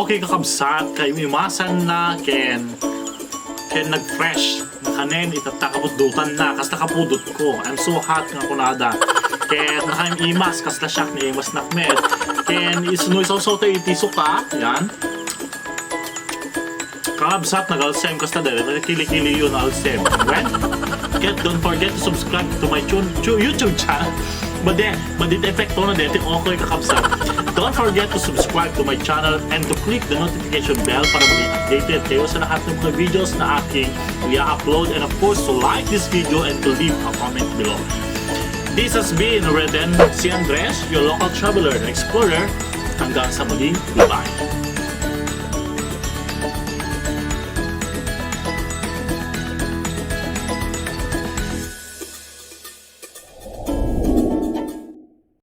okay kakabsat, kay umimasan na, ken nag-fresh, nakanen, itatakapuddutan na, kas nakapudot ko. I'm so hot nga kunada. Ken naka-imas, kas na siyak ni imas nakmed. Ken isunoy-saw-saw tayo itisuka, yan. Kakabsat, nag-alsem, kas na dere, nakikili-kili yun alsem. When? Don't forget to subscribe to my YouTube channel. Madit epekto na dito okoy kakabsat. Don't forget to subscribe to my channel and to click the notification bell para maging updated kayo sa lahat ng mga videos na aking i-upload, and of course to like this video and to leave a comment below. This has been Reden si Andres, your local traveler and explorer. Hanggang sa muling, goodbye.